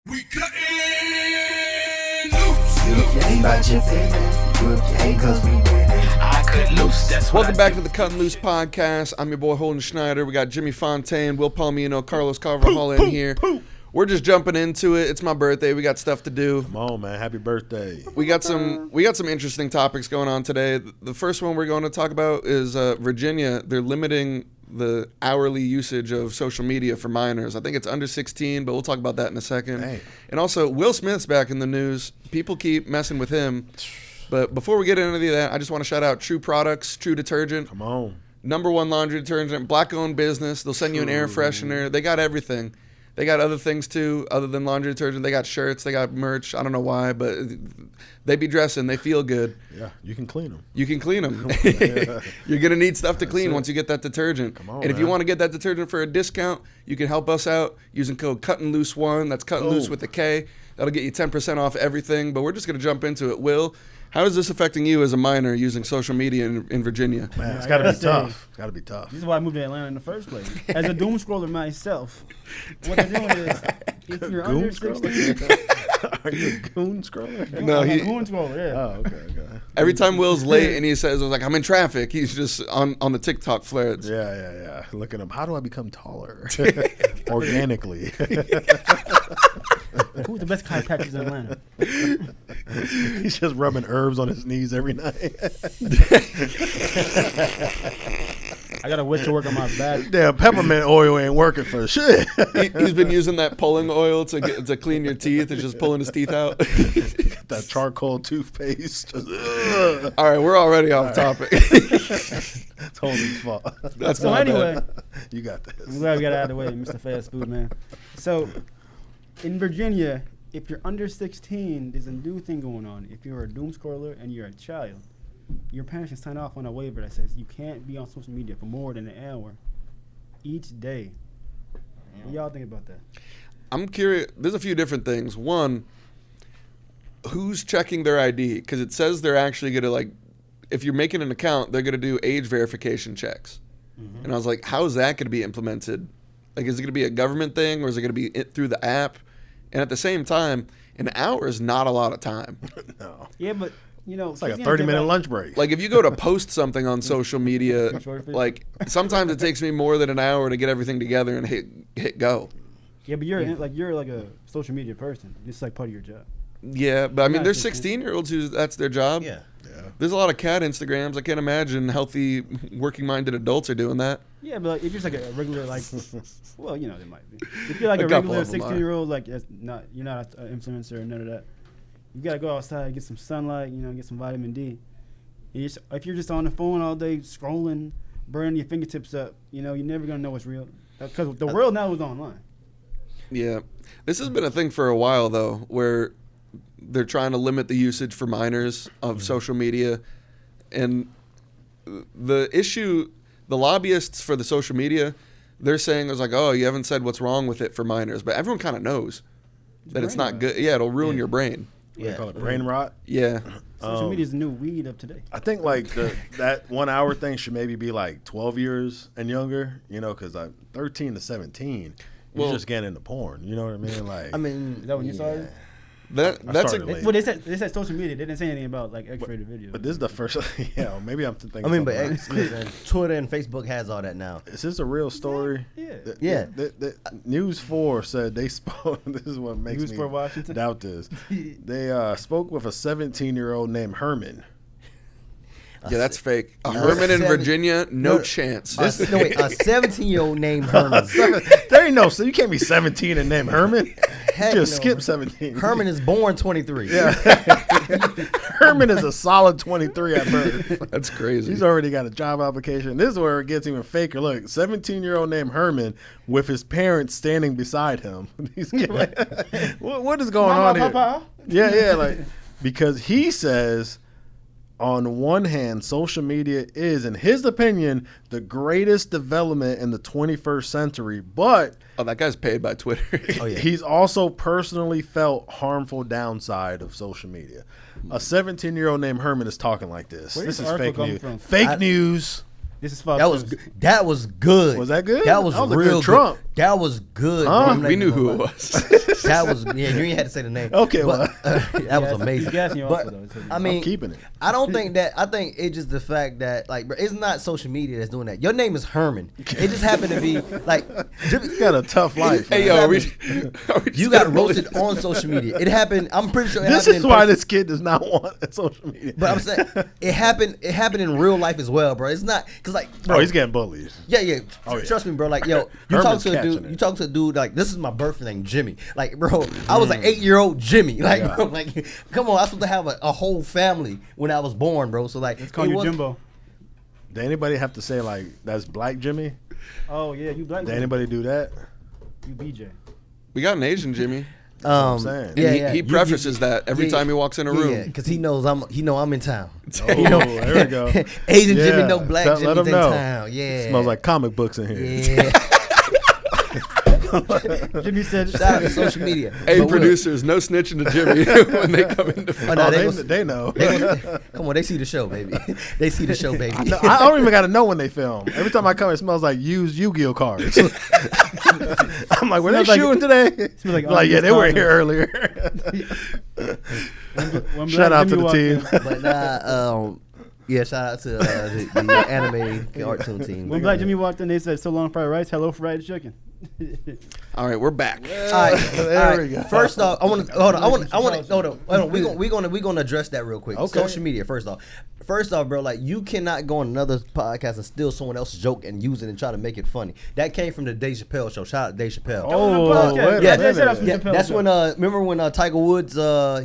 We cutting loose. If you ain't about your business, you if you ain't cause we winning. I cut loose. That's what Welcome back to the Cuttin' Loose podcast. I'm your boy Holden Schneider. We got Jimmy Fontaine, Will Palomino, Carlos Carvajal in here. We're just jumping into it. It's my birthday. We got stuff to do. Come on, man. Happy birthday. We got some interesting topics going on today. The first one we're going to talk about is Virginia. They're limiting the hourly usage of social media for minors. I think it's under 16, but we'll talk about that in a second. Dang. And also, Will Smith's back in the news. People keep messing with him. But before we get into any of that, I just want to shout out True Products, True Detergent. Come on. #1 laundry detergent, black-owned business. They'll send you an air freshener. They got everything. They got other things, too, other than laundry detergent. They got shirts. They got merch. I don't know why, but they be dressing. They feel good. Yeah, you can clean them. You can clean them. You're going to need stuff to clean once you get that detergent. Come on, and if you man. want to get that detergent for a discount, you can help us out using code CUTTINLOOSE1. That's Cuttin' Loose with a K. That'll get you 10% off everything. But we're just going to jump into it. Will, how is this affecting you as a minor using social media in Virginia? Man, it's got to be tough. It's got to be tough. This is why I moved to Atlanta in the first place. As a doom scroller myself, what they're doing is, if you're Goon under 16, Are you a goon scroller? No, I'm he- a goon scroller, yeah. Oh, okay. Every time Will's late and he says, like, I'm in traffic, he's just on the TikTok flares. Yeah. Looking up, how do I become taller? Organically. Who's the best chiropractors in Atlanta? He's just rubbing herbs on his knees every night. I got to wish to work on my back. Damn, peppermint oil ain't working for shit. He's been using that pulling oil to clean your teeth. It's just pulling his teeth out. That charcoal toothpaste. Just, All right, we're already off topic. It's Holden's fault. That's So my bad. anyway, You got I'm this. glad we got it out of the way, Mr. Fast Food, man. So, in Virginia, if you're under 16, there's a new thing going on. If you're a doom scroller and you're a child, your parents can sign off on a waiver that says you can't be on social media for more than an hour each day. What y'all think about that? I'm curious. There's a few different things. One, who's checking their ID? Because it says they're actually going to, like, if you're making an account, they're going to do age verification checks. Mm-hmm. And I was like, how is that going to be implemented? Like, is it going to be a government thing or is it going to be through the app? And at the same time, an hour is not a lot of time. No. Yeah, but, you know, It's like a 30-minute lunch break. Like, if you go to post something on social media, Too short for you? like, sometimes it takes me more than an hour to get everything together and hit go. Yeah, but you're like a social media person. It's like part of your job. Yeah, but I mean, Not there's 16. 16-year-olds who that's their job. Yeah. There's a lot of cat Instagrams. I can't imagine healthy, working-minded adults are doing that. Yeah, but like, if you're just like a regular, like, well, you know, there might be. If you're like A a couple regular of them are. 16-year-old, like, you're not an influencer or none of that. You gotta go outside, get some sunlight, you know, get some vitamin D. If you're just on the phone all day scrolling, burning your fingertips up, you know, you're never gonna know what's real. Because the world now is online. Yeah. This has been a thing for a while, though, where they're trying to limit the usage for minors of social media. And the issue, the lobbyists for the social media, they're saying, it's like, oh, you haven't said what's wrong with it for minors. But everyone kind of knows that it's brain not rot. good. Yeah, it'll ruin your brain. What do you call it? Brain rot? Yeah. Social media is the new weed of today. I think like that 1 hour thing should maybe be like 12 years and younger, you know, because I'm 13 to 17. You're Well- just getting into porn. You know what I mean? Like, I mean, Is that when you started? That's started a, late. Well, they said social media. They didn't say anything about like X-rated videos. but this is the first. Yeah, maybe I'm thinking. I mean, but something X, else. listen, Twitter and Facebook has all that now. Is this a real story? Yeah. Yeah. The News 4 said they spoke. This is what makes News me 4 Washington? doubt this. They spoke with a 17-year-old named Herman. yeah, that's fake. A No, Herman in 7 Virginia, no no, chance. A 17-year-old named Herman. There ain't no. So you can't be 17 and name Herman. Heck You just no. skip 17. Herman is born 23. Yeah. Herman is a solid 23 at birth. That's crazy. He's already got a job application. This is where it gets even faker. Look, 17-year-old named Herman with his parents standing beside him. He's like, what is going on here? Papa. Yeah, like, because he says, on one hand, social media is, in his opinion, the greatest development in the 21st century, but Oh, that guy's paid by Twitter. Oh, yeah. he's also personally felt harmful downside of social media. A 17-year-old named Herman is talking like this. Where This did is the fake article news. come from? Fake news. This is Fox That was News. good. That was good. Was that good? That was That was a real good Trump. good. That was good. Huh? bro. I'm not We even knew who gonna it lie. was. That was you ain't had to say the name. Okay, but, well. that was amazing. He's gassing you also, But, though. I mean, I'm keeping it. I don't think that. I think it's just the fact that like, bro, it's not social media that's doing that. Your name is Herman. It just happened to be like. You got a tough life. Hey, man. yo, are we You got roasted on social media. It happened. I'm pretty sure it This happened is in why person. this kid does not want social media. But I'm saying it happened. It happened in real life as well, bro. It's not because like, Bro, he's getting bullied. yeah, yeah. Oh, yeah. Trust me, bro. Like, yo, you Herman's talk to a catching dude. it. You talk to a dude like this is my birth name, Jimmy. Like, bro, I was an 8-year-old Jimmy. Like, Yeah. bro, like, come on, I was supposed to have a whole family when I was born, bro. So like, Let's call it you was- Jimbo. Did anybody have to say like that's Black Jimmy? Oh yeah, you black. Did anybody do that? You BJ. We got an Asian Jimmy. I'm saying. Yeah, he, yeah. he You- prefaces that every yeah, time he walks in a yeah, room. yeah, because he knows I'm in town. Oh, there we go. Asian Jimmy, Yeah. no black Let Jimmy's him in know. town. Yeah, Smells like comic books in here. Yeah. Jimmy said. Shout out to social media. Hey, But look, producers, no snitching to Jimmy when they come into. oh, no, Oh, they they, gonna- they know. Come on, they see the show, baby. They see the show, baby. No, I don't even got to know when they film. Every time I come, it smells like used Yu-Gi-Oh cards. I'm like, were they Smells like- shooting today? smells like Yeah, they were unused here earlier. When Shout Black out to Jimmy the walked team. in- But yeah, shout out to the anime cartoon team. When Black Jimmy walked in, they said, "So long, fried rice. Hello, fried chicken." All right, we're back. All right, There all right. we go. First off, I want to hold on. Hold on. We're gonna address that real quick. Okay. Social media. First off, bro, like you cannot go on another podcast and steal someone else's joke and use it and try to make it funny. That came from the Dave Chappelle show. Shout out to Dave Chappelle. Oh, podcast. wait a Yeah, minute. shout out to Yeah, Chappelle that's show. when remember when Tiger Woods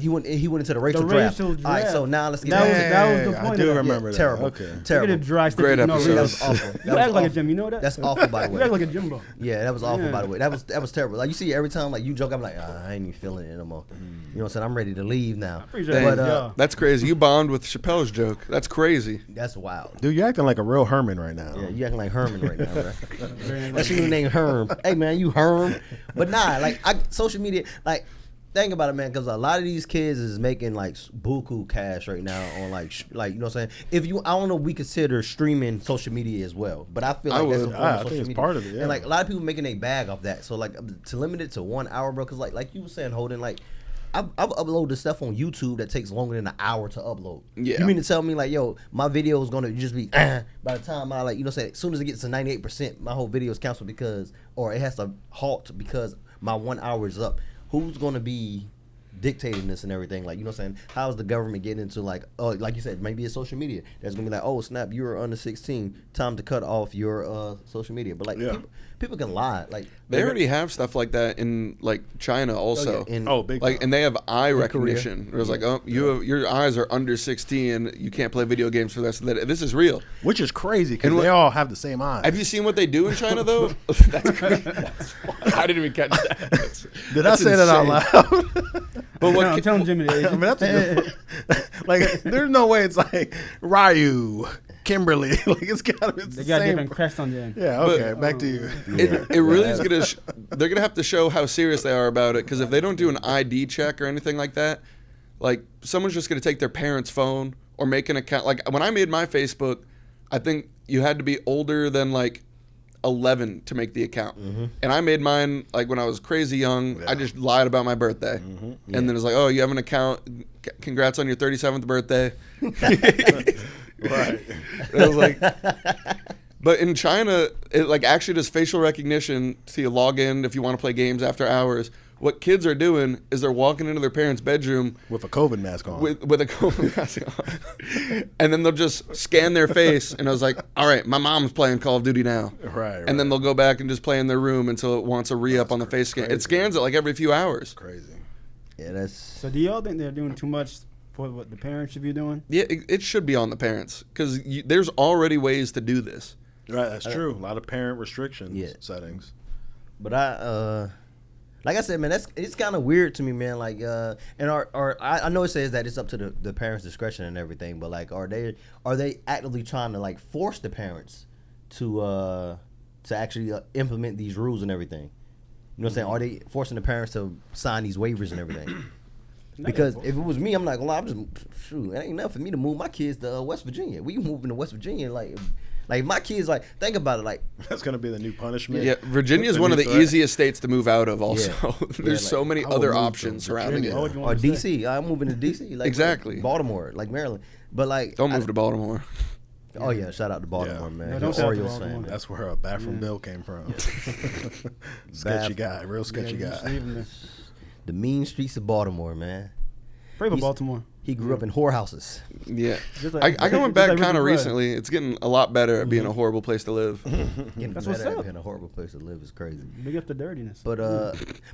he went into the racial draft. racial All right, draft. so now let's get That into was- it. that was the Dang, point I do of that. remember that. Terrible. Okay. Look at Terrible. the dry stick. Great for no episode. That reason. was awful. You That act was like a awful. Jim. You know that? That's awful, by the You way. act like a Jimbo. Yeah, that was awful, Yeah. by the way. That was terrible. Like you see every time like you joke, I'm like, I ain't even feeling it no more. You know what I'm saying? I'm ready to leave now. Appreciate Dang. it. But Yeah. That's crazy. You bond with Chappelle's joke. That's crazy. that's wild. Dude, you're acting like a real Herman right now. Yeah, you acting like Herman right now, bro. Very That's your new name, Herm. Hey man, you Herm. But nah, like social media, like think about it, man, because a lot of these kids is making like buku cash right now on like you know what I'm saying. If you, I don't know, if we consider streaming social media as well, but I feel I like that's a would. form I of think social it's media. part of it, yeah. And like a lot of people making a bag off that. So like to limit it to 1 hour, bro, because like you were saying, Holden, like. I've uploaded stuff on YouTube that takes longer than an hour to upload. Yeah. You mean to tell me like, yo, my video is gonna just be by the time I like, you know, say as soon as it gets to 98%, my whole video is canceled because, or it has to halt because my 1 hour is up. Who's gonna be dictating this and everything? Like, you know what I'm saying? How's the government getting into like, oh, like you said, maybe it's social media. That's gonna be like, oh snap, you're under 16, time to cut off your social media. But like, Yeah. people can lie. Like They already have stuff like that in like China also. in- Oh, big Like, time. and they have eye Korea. recognition. It was like, oh, your eyes are under 16. You can't play video games for the rest of the day. This is real. Which is crazy because And what- they all have the same eyes. Have you seen what they do in China though? That's crazy. I didn't even catch that. Did I That's say that out insane. loud? But what? I'm telling Jimmy the I Asian. mean, that's a good like, there's no way it's like Ryu, Kimberly. Like, it's got it's They the got same. different crests on the end. Yeah, okay, back to you. It really is gonna. They're gonna have to show how serious they are about it. Because if they don't do an ID check or anything like that, like someone's just gonna take their parents' phone or make an account. Like when I made my Facebook, I think you had to be older than like 11 to make the account. And I made mine like when I was crazy young. I just lied about my birthday, and then it's like, oh, you have an account. Congrats on your 37th birthday. Right. It was like, but in China, it like actually does facial recognition to you log in if you want to play games after hours. What kids are doing is they're walking into their parents' bedroom With a COVID mask on. with a COVID mask on, and then they'll just scan their face. And I was like, all right, my mom's playing Call of Duty now. Right, And then they'll go back and just play in their room until it wants a re-up on the face scan. It scans it like every few hours. Crazy. yeah, that's So do y'all think they're doing too much for what the parents should be doing? Yeah, it should be on the parents because there's already ways to do this. Right, that's true. A lot of parent restrictions Yeah. settings. But like I said, man, it's kind of weird to me, man. Like, and I know it says that it's up to the parents' discretion and everything, but like, are they actively trying to like force the parents to actually implement these rules and everything? You know what I'm saying? Are they forcing the parents to sign these waivers and everything? Because if it was me, I'm not gonna lie. I'm just shoot. It ain't enough for me to move my kids to West Virginia. We moving to West Virginia like Like my kids, like think about it, like That's gonna be the new punishment. Yeah, Virginia is The one of new the threat. easiest states to move out of. Also, there's like, so many I would other move to options surrounding Virginia. What it. would you or want to say? DC. I'm moving to DC, like Exactly. Baltimore, like Maryland. But like, Don't move to Baltimore. Oh yeah, shout out to Baltimore, Yeah. man. No, You're don't shout out to Orioles Baltimore. fan. That's where Bathroom Bill came from. Sketchy guy, real sketchy Yeah, just guy. leave him there. The mean streets of Baltimore, man. Pray for He's- Baltimore. He grew up in whorehouses. Yeah, Just like- I went just back like kind of Richard Pryor. recently. It's getting a lot better at being a horrible place to live. Getting That's mad what's at up. being a horrible place to live is crazy. Big up the dirtiness. But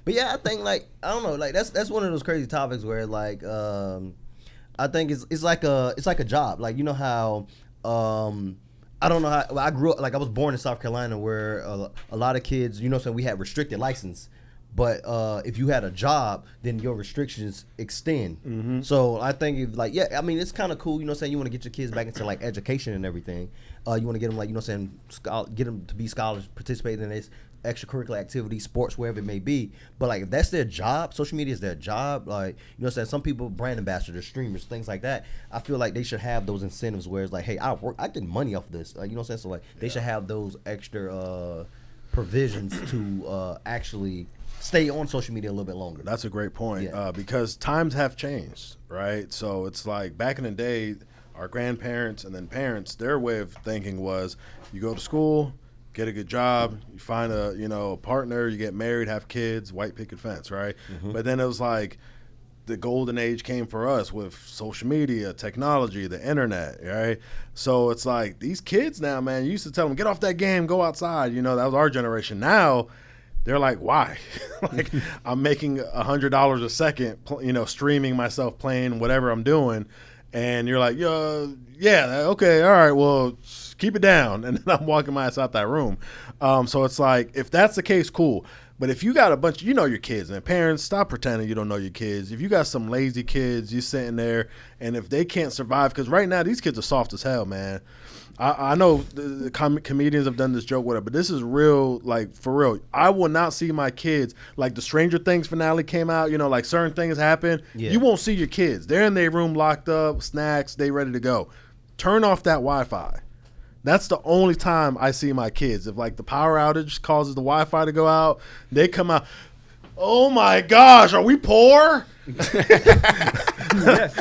yeah, I think like I don't know, like that's one of those crazy topics where like I think it's like a job. Like you know how I don't know how I grew up, like I was born in South Carolina where a lot of kids, you know, so we had restricted license. But if you had a job, then your restrictions extend. So I think if like, yeah, I mean, it's kind of cool, you know what I'm saying? You want to get your kids back into like education and everything. You want to get them like, you know what I'm saying, get them to be scholars, participate in this extracurricular activities, sports, wherever it may be. But like, if that's their job, social media is their job. Like, you know what I'm saying? Some people, brand ambassadors, streamers, things like that. I feel like they should have those incentives where it's like, hey, I get money off this. Like, you know what I'm saying? So like, they should have those extra provisions to actually stay on social media a little bit longer. That's a great point Yeah. because times have changed, right? So it's like back in the day, our grandparents and then parents, their way of thinking was you go to school, get a good job, you find a partner, you get married, have kids, white picket fence, right? But then it was like the golden age came for us with social media, technology, the internet, right? So it's like these kids now, man, you used to tell them, get off that game, go outside. You know, that was our generation. Now, they're like, why? Like, I'm making $100 a second, streaming myself playing whatever I'm doing. And you're like, yeah, okay, all right, well, keep it down. And then I'm walking my ass out that room. So it's like, if that's the case, cool. But if you got a bunch, your kids, and parents, stop pretending you don't know your kids. If you got some lazy kids, you sitting there, and if they can't survive, because right now these kids are soft as hell, man. I know the comedians have done this joke, whatever, but this is real, like, for real. I will not see my kids, like the Stranger Things finale came out, like certain things happen. Yeah. You won't see your kids. They're in their room locked up, snacks, they ready to go. Turn off that Wi-Fi. That's the only time I see my kids. If, like, the power outage causes the Wi-Fi to go out, they come out, oh, my gosh, are we poor? Yes.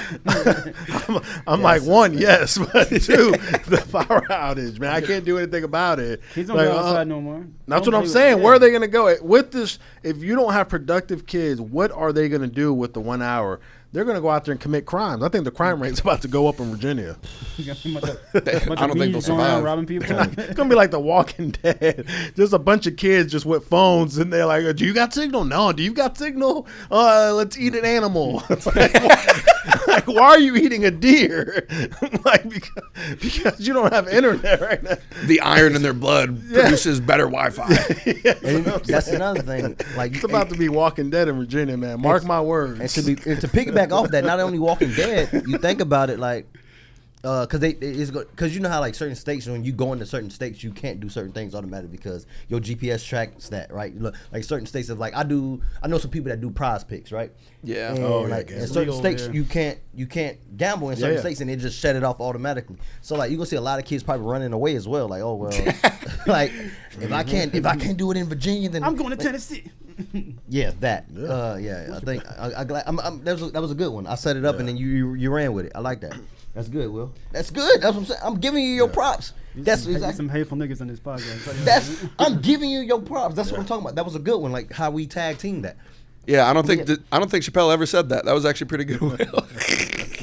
I'm like, one, yes, but two, the power outage, man. I can't do anything about it. Kids don't Like, go outside no more. That's Don't what I'm play with- saying. yeah. Where are they going to go? With this, if you don't have productive kids, what are they going to do with the 1 hour? They're going to go out there and commit crimes. I think the crime rate's about to go up in Virginia. You got a bunch of I don't think they'll going around survive. robbing people. It's going to be like The Walking Dead. Just a bunch of kids just with phones, and they're like, do you got signal? No. Do you got signal? Let's eat an animal. Like, why are you eating a deer? Like, because you don't have internet right now. The iron in their blood produces better Wi-Fi. And that's another thing. Like It's about to be Walking Dead in Virginia, man. Mark my words. and to piggyback off that, not only Walking Dead, you think about it like, because you know how like certain states, when you go into certain states, you can't do certain things automatically because your GPS tracks that, right? Look, like certain states of like I know some people that do prize picks, right? Yeah. And Oh, yeah, like gambling. in certain Legal, states yeah. you can't gamble in certain Yeah. states and it just shut it off automatically. So like you gonna see a lot of kids probably running away as well. Like, oh well, like if I can't do it in Virginia, then I'm going to Tennessee. yeah, that. Yeah. I think that was a good one. I set it up and then you ran with it. I like that. That's good, Will. That's good. That's what I'm saying. I'm giving you your props. That's exactly. Some hateful niggas on this podcast. I'm giving you your props. That's what I'm talking about. That was a good one. Like how we tag team that. Yeah, I don't think Chappelle ever said that. That was actually pretty good. Will.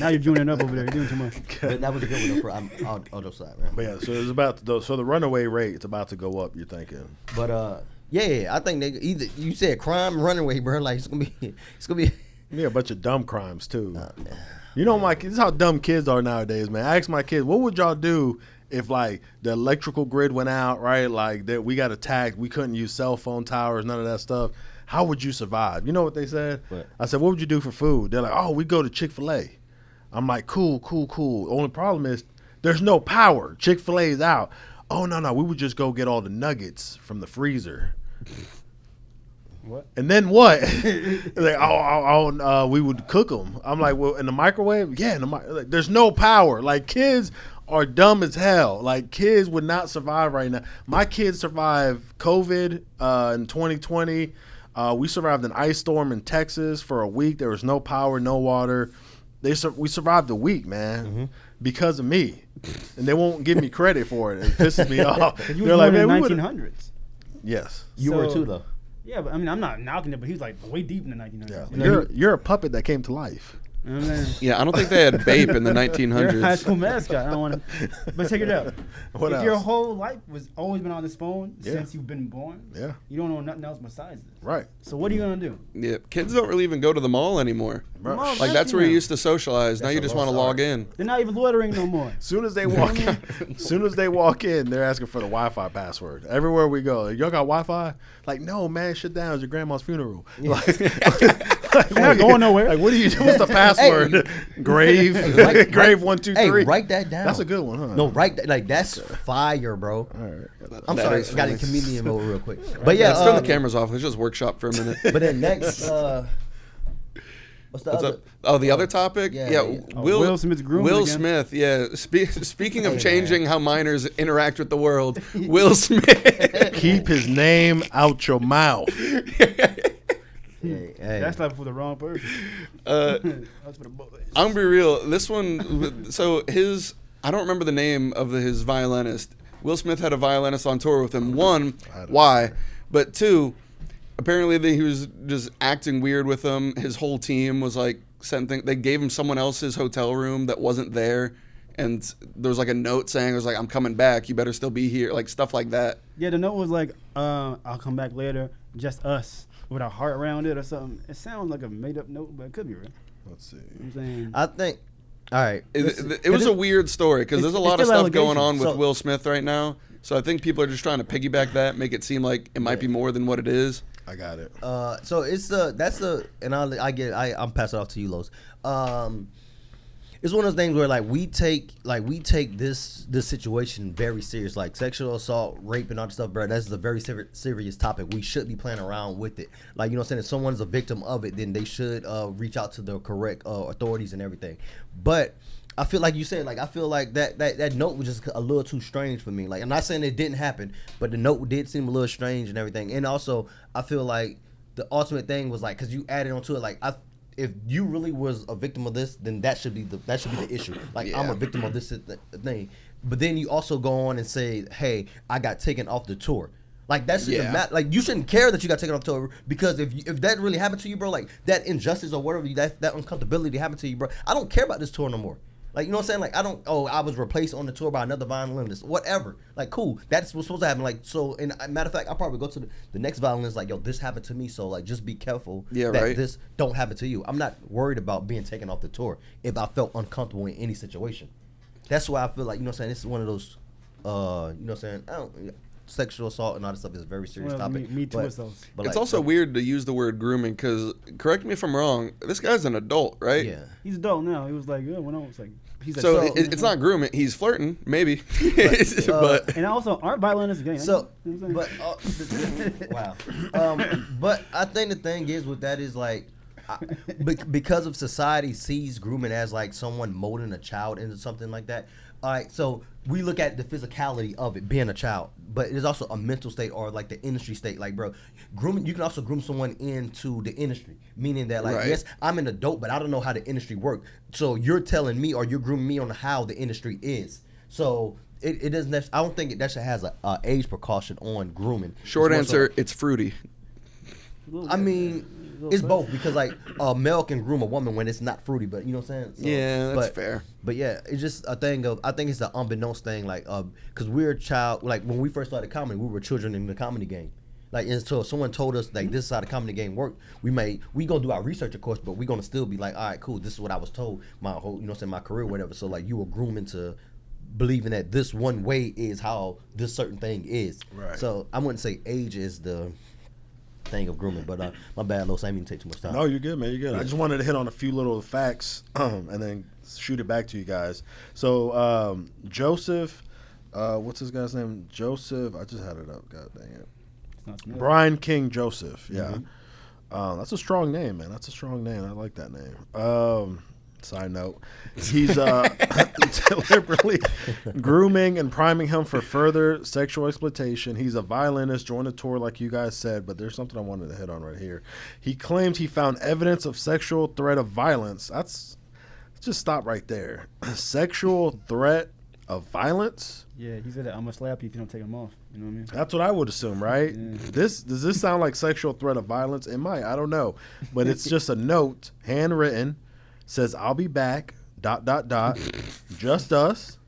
Now you're junior up over there. You're doing too much. But that was a good one. I'll just side, man. But yeah, so it's about to, so the runaway rate is about to go up. You're thinking? But yeah, I think they either you said crime runaway, bro. Like it's gonna be. Yeah, a bunch of dumb crimes too. Man. You know, this is how dumb kids are nowadays, man. I ask my kids, what would y'all do if like the electrical grid went out, right? Like that we got attacked, we couldn't use cell phone towers, none of that stuff. How would you survive? You know what they said? What? I said, what would you do for food? They're like, oh, we go to Chick-fil-A. I'm like, cool. Only problem is there's no power. Chick-fil-A is out. Oh no, we would just go get all the nuggets from the freezer. What? And then what? Like, we would cook them. I'm like, well, in the microwave? Yeah, like, there's no power. Like, kids are dumb as hell. Like, kids would not survive right now. My kids survived COVID in 2020. We survived an ice storm in Texas for a week. There was no power, no water. We survived a week, man, because of me. And they won't give me credit for it. It pisses me off. You They're was like, born man, in we the would've-" 1900s. Yes. You were too, though. Yeah, but I mean, I'm not knocking it, but he was like way deep in the 1900s. Yeah. You know You're a puppet that came to life. what I'm saying? Yeah, I don't think they had Bape in the You're a high 1900s. school mascot. I don't want to. But check it out. What if else? your whole life was always been on this phone Yeah. since you've been born, Yeah. you don't know nothing else besides this. Right. So what are you gonna do? Yeah, kids don't really even go to the mall anymore. Right. Mall's Like, that's empty where you now. used to socialize. Now That's you a just lost want to log art. in. They're not even loitering no more. Soon as they walk in, they're asking for the Wi-Fi password. Everywhere we go, y'all got Wi-Fi? Like, no, man, shut down. It's your grandma's funeral. Like, They're not going nowhere. Like, what do you do? What's the password? Grave, Write- grave 1 2 3. Hey, write that down. That's a good one, huh? No, like that's fire, bro. All right. I'm That sorry, is got in funny. comedian mode real quick. But yeah, Let's turn the cameras off. Let's just workshop for a minute. But then next, what's the What's other? up? Oh, the other topic? yeah, Yeah, yeah. Will Smith's grooming Will again. Smith, yeah. Speaking of Hey, changing how minors interact with the world, Will Smith. Keep his name out your mouth. Hey, That's not for the wrong person. That's for the boys. I'm gonna be real. This one, so I don't remember the name of his violinist. Will Smith had a violinist on tour with him. One, why? But two, apparently he was just acting weird with them. His whole team was like they gave him someone else's hotel room that wasn't there. And there was like a note saying, it was like, I'm coming back. You better still be here. Like stuff like that. Yeah, the note was like, I'll come back later, just us, with a heart around it or something. It sounds like a made up note, but it could be real. Let's see. You know what I'm saying? I think. All right. It was a weird story because there's a it's lot of still stuff going on allegations. with So- Will Smith right now. So I think people are just trying to piggyback that, make it seem like it might be more than what it is. I got it. So it's and I'm passing it off to you, Los. It's one of those things where like we take this situation very serious, like sexual assault, rape, and all that stuff, bro. That's a very serious topic. We should be playing around with it. Like, you know what I'm saying? If someone's a victim of it, then they should reach out to the correct authorities and everything. But I feel like you said, like I feel like that note was just a little too strange for me. Like, I'm not saying it didn't happen, but the note did seem a little strange and everything. And also, I feel like the ultimate thing was like, because you added onto it, like if you really was a victim of this, then that should be the issue. Like, I'm a victim of this thing. But then you also go on and say, hey, I got taken off the tour. Like, that shouldn't matter. Like, you shouldn't care that you got taken off the tour, because if that really happened to you, bro, like that injustice or whatever, that uncomfortability happened to you, bro, I don't care about this tour no more. Like, you know what I'm saying? Like, I was replaced on the tour by another violinist. Whatever. Like, cool. That's what's supposed to happen. Like, so, and matter of fact, I'll probably go to the next violinist, like, yo, this happened to me, so, like, just be careful that this don't happen to you. I'm not worried about being taken off the tour if I felt uncomfortable in any situation. That's why I feel like, you know what I'm saying, this is one of those, you know what I'm saying, sexual assault and all that stuff is a very serious topic. Me too. But It's like, also weird to use the word grooming because, correct me if I'm wrong, this guy's an adult, right? yeah. He's adult now. He was like, yeah, when I was like, he's like, So it's not grooming. He's flirting, maybe. But And also, aren't violinists gay? So, You know what I'm saying? but wow. But I think the thing is with that is like, because of society sees grooming as like someone molding a child into something like that. All right, so we look at the physicality of it being a child, but it is also a mental state or like the industry state. Like, bro, grooming, you can also groom someone into the industry, meaning that like, yes, I'm an adult, but I don't know how the industry works. So you're telling me or you're grooming me on how the industry is. So it doesn't. I don't think that shit has a age precaution on grooming. short It's more so- answer, it's fruity. I mean, it's both, because like a male can groom a woman when it's not fruity, but you know what I'm saying? So, Yeah, that's fair. But yeah, it's just a thing of, I think it's the unbeknownst thing, like, because we're a child, like when we first started comedy, we were children in the comedy game. Like, and so if someone told us like this is how the comedy game worked, we gonna do our research, of course, but we gonna still be like, all right, cool, this is what I was told my whole, you know what I'm saying, my career, whatever. So like, you were grooming to believing that this one way is how this certain thing is. Right. So I wouldn't say age is the thing of grooming, but my bad, Los, I didn't mean to take too much time. No, you're good, man. You're good. I just wanted to hit on a few little facts and then shoot it back to you guys. So Joseph, what's this guy's name? Joseph. I just had it up. God dang it. It's not Smith. Brian King Joseph. Yeah. That's a strong name, man. That's a strong name. I like that name. Side note, he's deliberately grooming and priming him for further sexual exploitation. He's a violinist, joined the tour like you guys said, but there's something I wanted to hit on right here. He claims he found evidence of sexual threat of violence. Let's just stop right there. Sexual threat of violence? Yeah, he said that I'm gonna slap you if you don't take them off. You know what I mean? That's what I would assume, right? Yeah. Does this sound like sexual threat of violence? It might. I don't know. But it's just a note, handwritten, says, I'll be back, ... just us.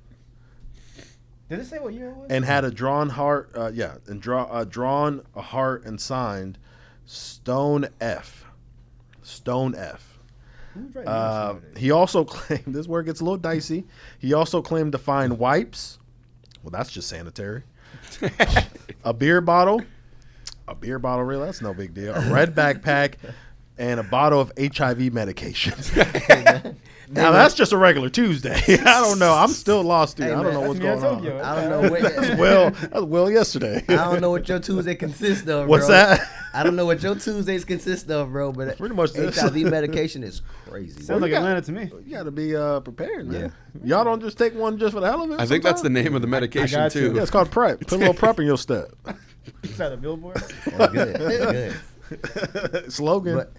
Did it say what year it was? And had a drawn heart, drawn a heart and signed Stone F. Stone F. Who's writing this nowadays? He also claimed, this is where it gets a little dicey. He also claimed to find wipes. Well, that's just sanitary. A beer bottle, really, that's no big deal. A red backpack, and a bottle of HIV medication. Now that's just a regular Tuesday. I don't know. I'm still lost here. Hey, I don't man, know what's that's going me in on. Tokyo. I don't know That was Will yesterday. I don't know what your Tuesday consists of, What's bro. that? I don't know what your Tuesdays consist of, bro. But Pretty much this. HIV medication is crazy. Sounds like Atlanta to me. You got to be prepared, man. Y'all don't just take one just for the hell of it. I think that's the sometimes? name of the medication got you. too. Yeah, it's called prep. Put a little prep in your step. Is that a billboard? Oh, good. Slogan. But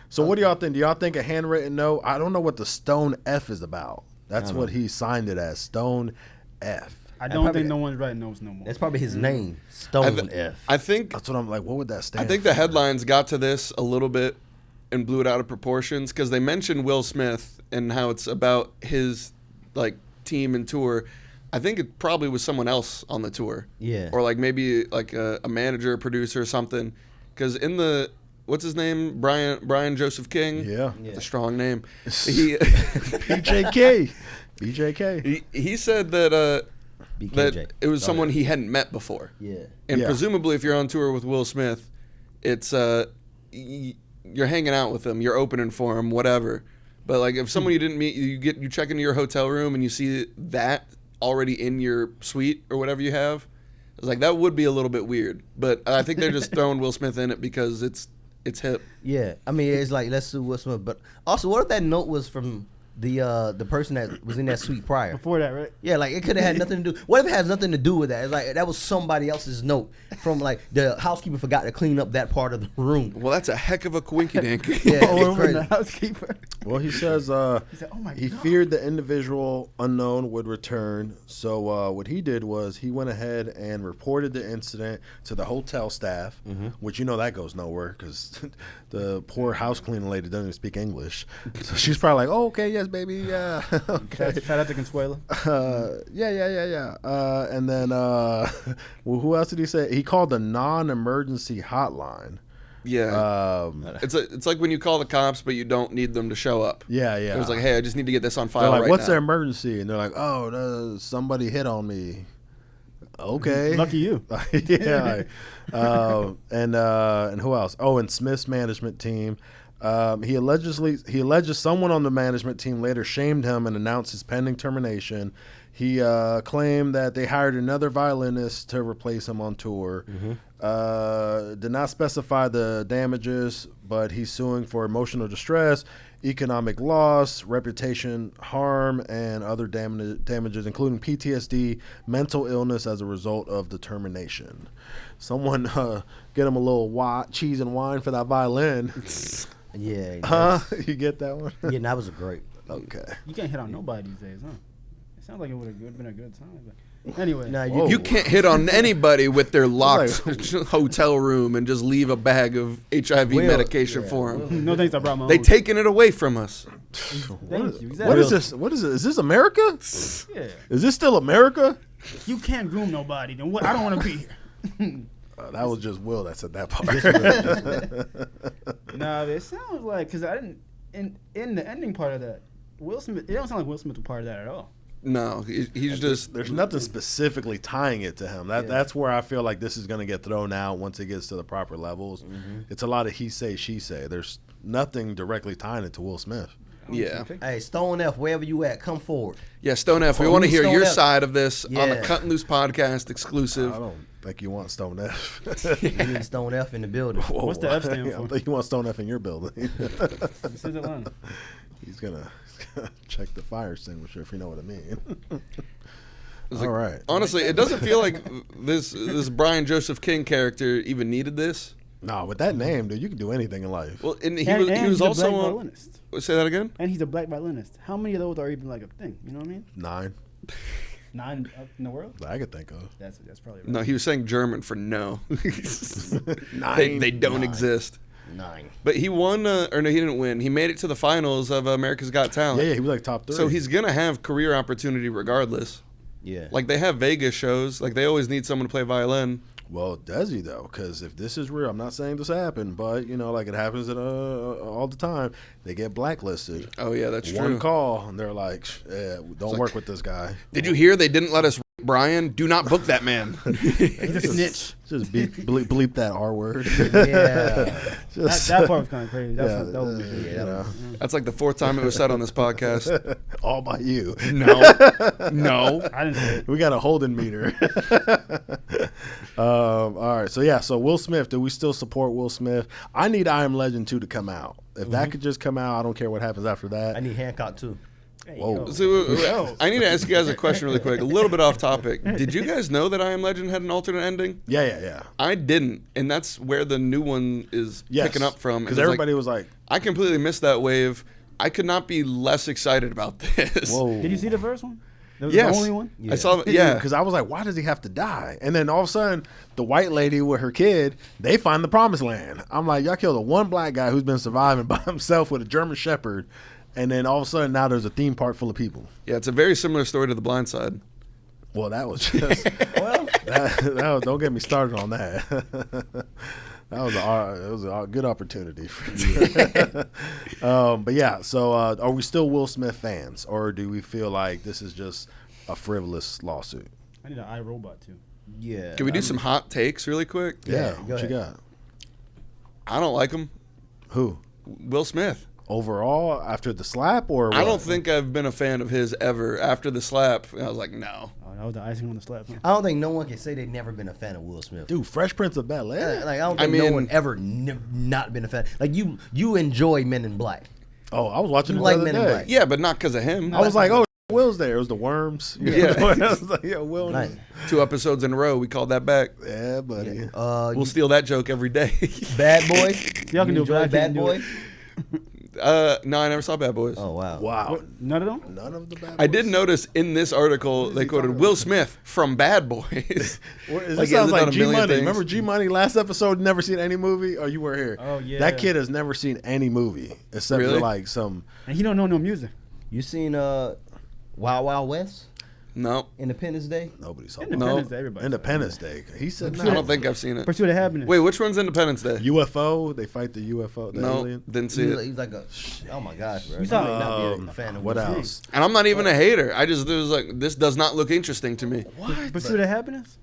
So what do y'all think? Do y'all think a handwritten note? I don't know what the Stone F is about. That's what he signed it as, Stone F. I don't probably- think no one's writing notes no more. that's probably his name, Stone F. I think That's what I'm like. What would that stand? I think the headlines got to this a little bit and blew it out of proportions because they mentioned Will Smith and how it's about his like team and tour. I think it probably was someone else on the tour. Yeah. Or like maybe like a manager, producer, or something. Because in the what's his name, Brian Joseph King. Yeah. That's a strong name. He BJK. he said that BKJ. that it was someone he hadn't met before. Yeah. And Yeah. presumably, if you're on tour with Will Smith, it's you're hanging out with him, you're opening for him, whatever. But like if someone you didn't meet, you check into your hotel room and you see that already in your suite or whatever you have. It's like that would be a little bit weird. But I think they're just throwing Will Smith in it because it's hip. Yeah, I mean, it's like let's sue Will Smith, but also, what if that note was from the person that was in that suite prior? Before that, right? Yeah, like it could have had nothing to do. What if it has nothing to do with that? It's like that was somebody else's note from like the housekeeper forgot to clean up that part of the room. Well, that's a heck of a quinky dink. Yeah, Oh, it's when the crazy. housekeeper. Well, he says He said, "Oh my he God." feared the individual unknown would return. So what he did was he went ahead and reported the incident to the hotel staff, which that goes nowhere because the poor house cleaning lady doesn't even speak English. So she's probably like, "Oh, okay, yes, baby, yeah, okay." Shout out to Consuelo. Yeah. And then, well, who else did he say? He called the non-emergency hotline. Yeah. It's like when you call the cops, but you don't need them to show up. Yeah. It was like, hey, I just need to get this on They're file like, right what's now. their emergency? And they're like, oh, somebody hit on me. Okay. Lucky you. Yeah. And who else? Oh, and Smith's management team. He alleges someone on the management team later shamed him and announced his pending termination. He claimed that they hired another violinist to replace him on tour. Did not specify the damages, but he's suing for emotional distress, economic loss, reputation harm, and other damages, including PTSD, mental illness as a result of the termination. Someone get him a little cheese and wine for that violin. Yeah. Huh? You get that one? Yeah, that was a great. Okay. You can't hit on nobody these days, huh? It sounds like it would have been a good time. But anyway, Nah, Whoa. You can't hit on anybody with their locked Like- hotel room and just leave a bag of HIV Will, medication yeah, for them. no thanks. I brought my They own. taking it away from us. Thank you. Exactly. What is this? What is it? Is this America? Yeah. Is this still America? If you can't groom nobody, then what? I don't want to be here. That was just Will that said that part. Nah, it sounds like because I didn't in the ending part of that. Will Smith. It don't sound like Will Smith was part of that at all. No, he's just. There's nothing specifically tying it to him. That's where I feel like this is going to get thrown out once it gets to the proper levels. It's a lot of he say, she say. There's nothing directly tying it to Will Smith. Yeah. Hey, Stone F, wherever you at, come forward. Yeah, Stone F. We want to hear Stone your F. side of this on the Yeah. Cut and Loose podcast exclusive. I don't think you want Stone F. We need Stone F in the building. What's the F stand I for? think you want Stone F in your building. This is Atlanta. He's gonna check the fire extinguisher, if you know what I mean. It's All like, right. Honestly, it doesn't feel like this Brian Joseph King character even needed this. No, with that name, dude, you can do anything in life. Well, and he And was he's also a black on. violinist. Say that again. And he's a black violinist. How many of those are even like a thing? You know what I mean? 9 9 in the world? that I could think of. That's probably right. No, he was saying German for no. Nine. They don't exist. 9. But he won, or no, he didn't win. He made it to the finals of America's Got Talent. Yeah, he was like top 3. So he's gonna have career opportunity regardless. Yeah. Like they have Vegas shows. Like they always need someone to play violin. Well, does he though? Because if this is real, I'm not saying this happened, but you know, like it happens at all the time. They get blacklisted. Oh yeah, that's One true. call, and they're like, "Don't work with this guy." Did you hear they didn't let us Brian? Do not book that man. He's a snitch. Just bleep that R word. Yeah. That part was kind of crazy. That was you know, That's like the 4th time it was said on this podcast. all by you. No, no. I didn't say it. We got a Holden meter. All right, so Will Smith. Do we still support Will Smith? I need I Am Legend 2 to come out. If that could just come out, I don't care what happens after that. I need Hancock too. There you Whoa. go. So, I need to ask you guys a question really quick. A little bit off topic. Did you guys know that I Am Legend had an alternate ending? Yeah. I didn't, and that's where the new one is picking up from. Because And it's everybody was like, I completely missed that wave. I could not be less excited about this. "Whoa." Did you see the first one? That was Yes. the only one? I saw. Yeah. Because I was like, why does he have to die? And then all of a sudden, the white lady with her kid, they find the promised land. I'm like, y'all killed a one black guy who's been surviving by himself with a German Shepherd. And then all of a sudden, now there's a theme park full of people. Yeah, it's a very similar story to The Blind Side. Well, that was just, that was, don't get me started on that. It was a good opportunity for you. But yeah, so are we still Will Smith fans, or do we feel like this is just a frivolous lawsuit? I need an iRobot too. Yeah. Can we do some hot takes really quick? Yeah, go what you ahead. got? I don't like him. Who? Will Smith. Overall, after the slap, or I what? don't think I've been a fan of his ever. After the slap, I was like, no. Oh, that was the icing on the slap. Huh? I don't think no one can say they've never been a fan of Will Smith. Dude, Fresh Prince of Bel-Air? Like I don't I think no mean- one ever not been a fan. Like you enjoy Men in Black. Oh, I was watching You it like the Men other in day. Black. Yeah, but not because of him. I was like, oh, Will's there. It was the Worms. Yeah. I was like, yeah, Will. Nice. 2 episodes in a row, we called that back. Yeah, buddy. We'll steal that joke every day. Bad Boy. Y'all can You do it, but I enjoy Bad can't do Boy. it. No, I never saw Bad Boys. Oh wow. Wow. None of them? None of the bad I did boys? notice in this article they quoted Will Smith from Bad Boys. Well, this Like, he sounds hasn't done like a G million Money. things. Remember G Money last episode? Never seen any movie? Oh, you were here. Oh, yeah. That kid has never seen any movie except Really? for like some. And he don't know no music. You seen Wild Wild West? No, Independence Day? Nobody's saw Independence Day, everybody. Independence Day. He said I don't think I've seen it. Pursuit of Happiness. Wait, which one's Independence Day? UFO. They fight the UFO. The No, alien. didn't see it. He's like a oh my gosh, bro. You saw You it. may not be a fan of What Will Smith. else? And I'm not even a hater. I just was like, this does not look interesting to me. What? Pursuit of Happiness?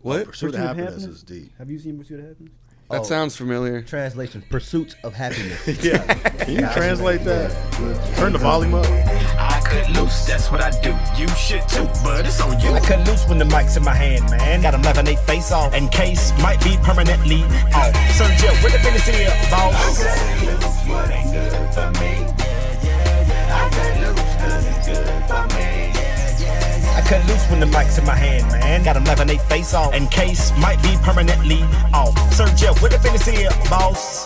What? Pursuit of Happiness is deep. Have you seen Pursuit of Happiness? That Oh. sounds familiar. Translation: Pursuits of Happiness. Yeah. Can you translate that? Turn the volume up. I cut loose, that's what I do. You should too, but it's on you. I cut loose when the mic's in my hand, man. Got 'em laughing they face off. And case might be permanently off. Sergio, where the business here, boss? What ain't good for me? I cut loose 'cause it's good for me. I cut loose when the mic's in my hand, man. Got 'em laughing they face off. And case might be permanently off. Sergio, where the business here, boss?